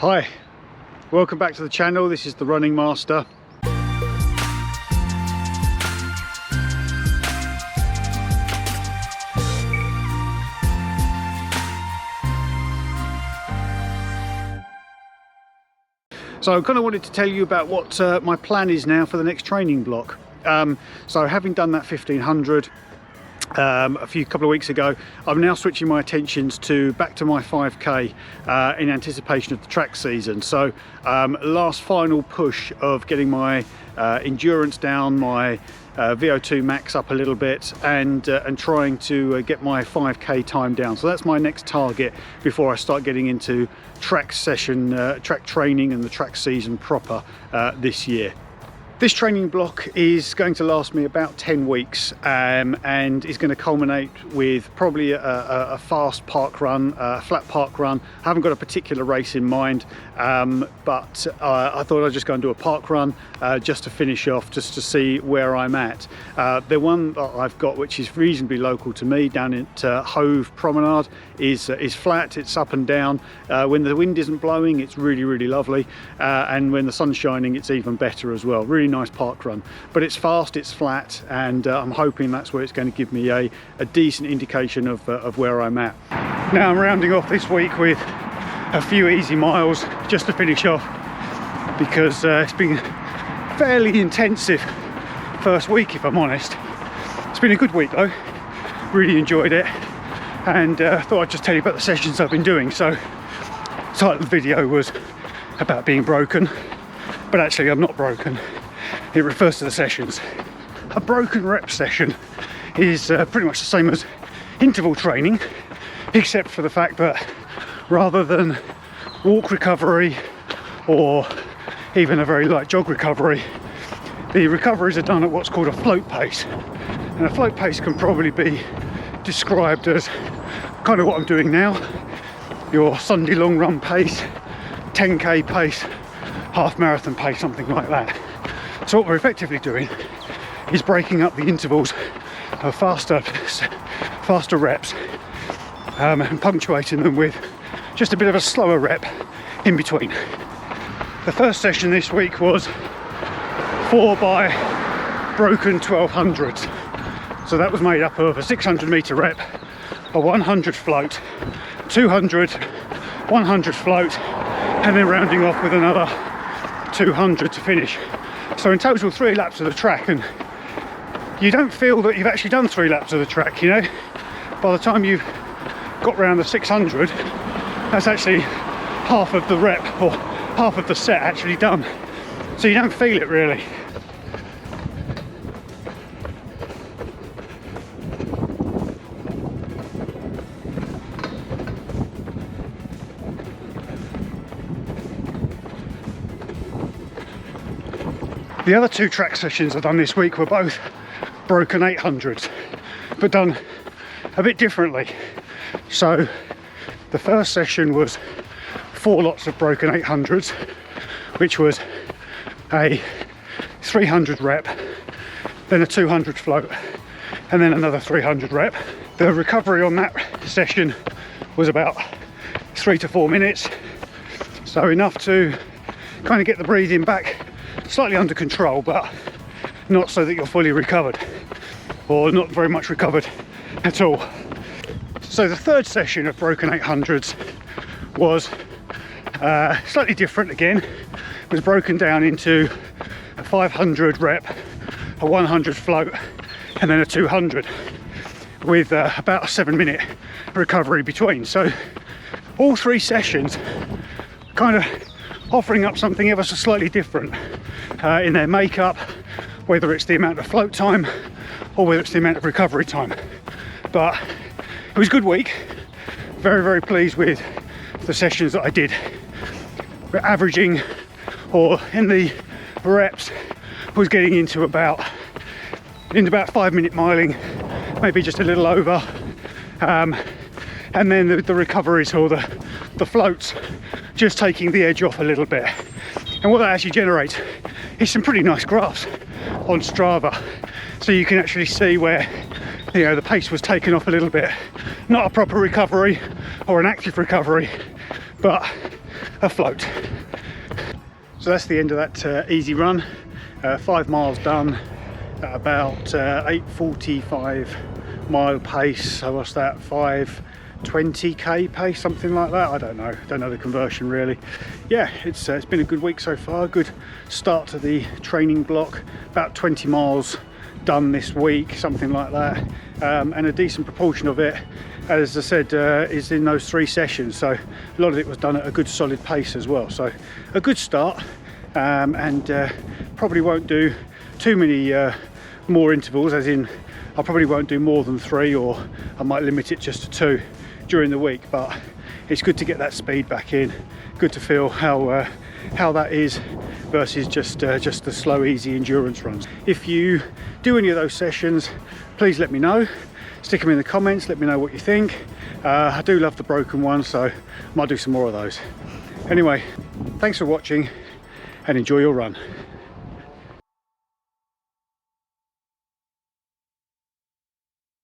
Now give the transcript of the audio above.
Hi, welcome back to the channel. This is the Running Master. So I kind of wanted to tell you about what my plan is now for the next training block. So having done that 1500 a couple of weeks ago, I'm now switching my attentions back to my 5k in anticipation of the track season. So last final push of getting my endurance down, my VO2 max up a little bit, and trying to get my 5k time down. So that's my next target before I start getting into track training and the track season proper this year. This training block is going to last me about 10 weeks and is going to culminate with probably a fast park run, a flat park run. I haven't got a particular race in mind, but I thought I'd just go and do a park run just to finish off, just to see where I'm at. The one that I've got, which is reasonably local to me, down at Hove Promenade, is flat. It's up and down. When the wind isn't blowing, it's really lovely, and when the sun's shining, it's even better as well. Really nice park run, but it's fast, it's flat, and I'm hoping that's where it's going to give me a decent indication of where I'm at. Now I'm rounding off this week with a few easy miles just to finish off, because it's been fairly intensive first week, if I'm honest. It's been a good week though, really enjoyed it, and thought I'd just tell you about the sessions I've been doing. So the title of the video was about being broken, but actually I'm not broken. It refers to the sessions. A broken rep session is pretty much the same as interval training, except for the fact that rather than walk recovery or even a very light jog recovery, the recoveries are done at what's called a float pace. And a float pace can probably be described as kind of what I'm doing now, your Sunday long run pace, 10k pace, half marathon pace, something like that. So what we're effectively doing is breaking up the intervals of faster reps and punctuating them with just a bit of a slower rep in between. The first session this week was 4 by broken 1200s. So that was made up of a 600 meter rep, a 100 float, 200, 100 float, and then rounding off with another 200 to finish. So in total 3 laps of the track, and you don't feel that you've actually done 3 laps of the track, you know. By the time you've got round the 600, that's actually half of the rep or half of the set actually done. So you don't feel it really. The other 2 track sessions I've done this week were both broken 800s, but done a bit differently. So the first session was 4 lots of broken 800s, which was a 300 rep, then a 200 float, and then another 300 rep. The recovery on that session was about 3 to 4 minutes, so enough to kind of get the breathing back slightly under control, but not so that you're fully recovered, or not very much recovered at all. So the third session of broken 800s was slightly different again. It was broken down into a 500 rep, a 100 float, and then a 200 with about a 7-minute recovery between. So all 3 sessions kind of offering up something ever so slightly different in their makeup, whether it's the amount of float time or whether it's the amount of recovery time. But it was a good week. Very pleased with the sessions that I did. We're averaging, or in the reps, was getting into about 5-minute miling, maybe just a little over, and then the recoveries or the floats just taking the edge off a little bit. And what that actually generates is some pretty nice graphs on Strava, so you can actually see where, you know, the pace was taken off a little bit. Not a proper recovery or an active recovery, but afloat. So that's the end of that easy run. 5 miles done at about 8:45 mile pace. So what's that, 5:20k pace, something like that? I don't know the conversion really. Yeah, it's been a good week so far, good start to the training block. About 20 miles done this week, something like that, and a decent proportion of it, as I said, is in those 3 sessions, so a lot of it was done at a good solid pace as well. So a good start, and probably won't do too many more intervals, as in I probably won't do more than 3, or I might limit it just to 2 during the week. But it's good to get that speed back in, good to feel how that is versus just the slow easy endurance runs. If you do any of those sessions, please let me know, stick them in the comments, let me know what you think. I do love the broken ones, so I might do some more of those. Anyway, thanks for watching and enjoy your run.